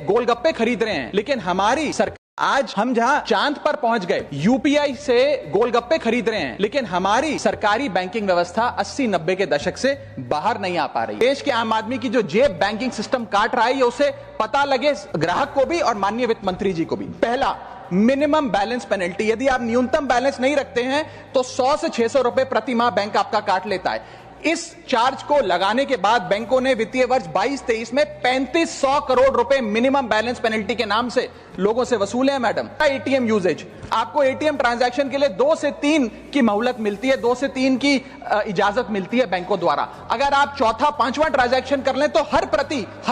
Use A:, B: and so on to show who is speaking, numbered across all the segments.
A: गोलगप्पे खरीद रहे हैं, लेकिन हमारी सरकार, आज हम जहां चांद पर पहुंच गए, यूपीआई से गोलगप्पे खरीद रहे हैं, लेकिन हमारी सरकारी बैंकिंग व्यवस्था 80-90 के दशक से बाहर नहीं आ पा रही। देश के आम आदमी की जो जेब बैंकिंग सिस्टम काट रहा है, ये उसे पता लगे, ग्राहक को भी और माननीय वित्त मंत्री जी को भी। पहला, मिनिमम बैलेंस पेनल्टी। यदि आप न्यूनतम बैलेंस नहीं रखते हैं तो 100 से 600 रुपए प्रति माह बैंक आपका काट लेता है। इस चार्ज को लगाने के बाद बैंकों ने वित्तीय वर्ष 22-23 में 3500 करोड़ रुपए मिनिमम बैलेंस पेनल्टी के नाम से लोगों से वसूले हैं। मैडम, एटीएम यूजेज, आपको एटीएम ट्रांजैक्शन के लिए 2 से 3 की मोहलत मिलती है, 2 से 3 की इजाजत मिलती है बैंकों द्वारा। अगर आप चौथा 5वां ट्रांजैक्शन कर लें तो हर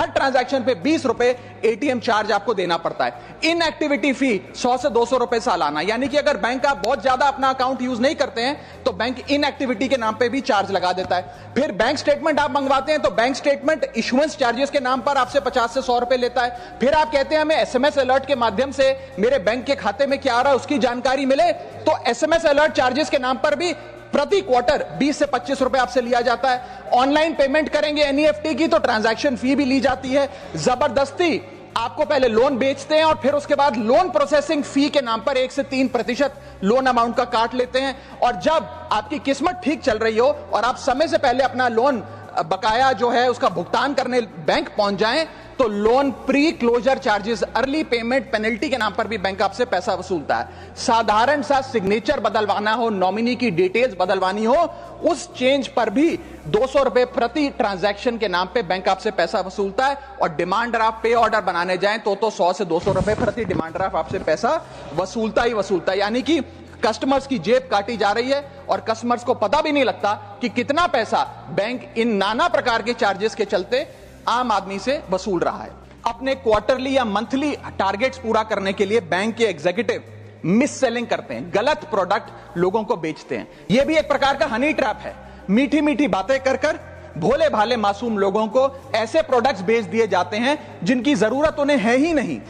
A: ट्रांजैक्शन पे 20 रुपए एटीएम चार्ज आपको देना पड़ता है। इनएक्टिविटी फी 100 से 200 रुपए सालाना, यानी कि अगर बैंक आप बहुत ज्यादा अपना अकाउंट यूज नहीं करते हैं तो बैंक इनएक्टिविटी के नाम पे भी चार्ज लगा देता है। फिर बैंक स्टेटमेंट आप मंगवाते हैं तो बैंक स्टेटमेंट इशुएंस चार्जेस के नाम पर आपसे 50 से 100 रुपए लेता है। फिर आप कहते हैं हमें एसएमएस अलर्ट के माध्यम से मेरे बैंक के खाते में क्या आ रहा है उसकी जानकारी मिले, तो एसएमएस अलर्ट चार्जेस के नाम पर भी प्रति क्वार्टर 20 से 25 रुपए आपसे लिया जाता है। ऑनलाइन पेमेंट करेंगे एनईएफटी की तो ट्रांजैक्शन फी भी ली जाती है। जबरदस्ती आपको पहले लोन बेचते हैं और फिर उसके बाद लोन प्रोसेसिंग फी के नाम पर 1 से 3% लोन अमाउंट का काट लेते हैं। और जब आपकी किस्मत ठीक चल रही हो और आप समय से पहले अपना लोन बकाया जो है उसका भुगतान करने बैंक पहुंच जाएं तो loan pre closure charges, early payment penalty के नाम पर भी बैंक आपसे पैसा वसूलता है। साधारण सा सिग्नेचर बदलवाना हो, नॉमिनी की डिटेल्स बदलवानी हो, उस चेंज पर भी 200 रुपए प्रति ट्रांजैक्शन के नाम पे बैंक आपसे पैसा वसूलता है। और डिमांड ड्राफ्ट पे ऑर्डर बनाने जाएं तो 100 से 200 रुपए प्रति डिमांड ड्राफ्ट आपसे पैसा वसूलता ही वसूलता है। यानी कि कस्टमर्स की जेब काटी जा रही है और कस्टमर्स को पता भी नहीं लगता कि कितना पैसा बैंक इन नाना प्रकार के चार्जेस के चलते आम आदमी से वसूल रहा है। अपने क्वार्टरली या मंथली टारगेट्स पूरा करने के लिए बैंक के एग्जीक्यूटिव मिस सेलिंग करते हैं, गलत प्रोडक्ट लोगों को बेचते हैं। यह भी एक प्रकार का हनी ट्रैप है। मीठी मीठी बातें कर कर भोले भाले मासूम लोगों को ऐसे प्रोडक्ट्स बेच दिए जाते हैं जिनकी जरूरत उन्हें है ही नहीं।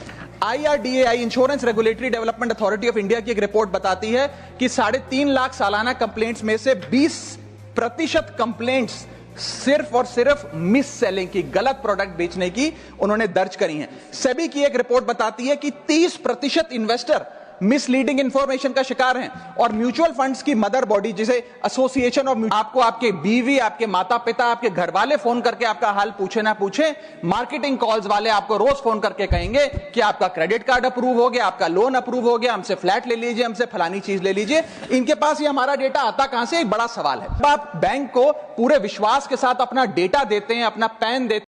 A: IRDAI, insurance regulatory development authority of India की एक रिपोर्ट बताती है कि 3.5 लाख सालाना कंप्लेंट्स में से 20% कंप्लेंट्स सिर्फ और सिर्फ मिस सेलिंग की, गलत प्रोडक्ट बेचने की उन्होंने दर्ज करी हैं। सेबी की एक रिपोर्ट बताती है कि 30% इन्वेस्टर मिसलीडिंग इंफॉर्मेशन का शिकार हैं। और म्यूचुअल फंड्स की मदर बॉडी जिसे एसोसिएशन ऑफ, आपको आपके बीवी, आपके माता पिता, आपके घर वाले फोन करके आपका हाल पूछे ना पूछे, मार्केटिंग कॉल्स वाले आपको रोज फोन करके कहेंगे कि आपका क्रेडिट कार्ड अप्रूव हो गया, आपका लोन अप्रूव हो गया, हमसे फ्लैट ले लीजिए, हमसे फलानी चीज ले लीजिए। इनके पास ये हमारा डेटा आता कहां से, एक बड़ा सवाल है। आप बैंक को पूरे विश्वास के साथ अपना डेटा देते हैं, अपना पैन देते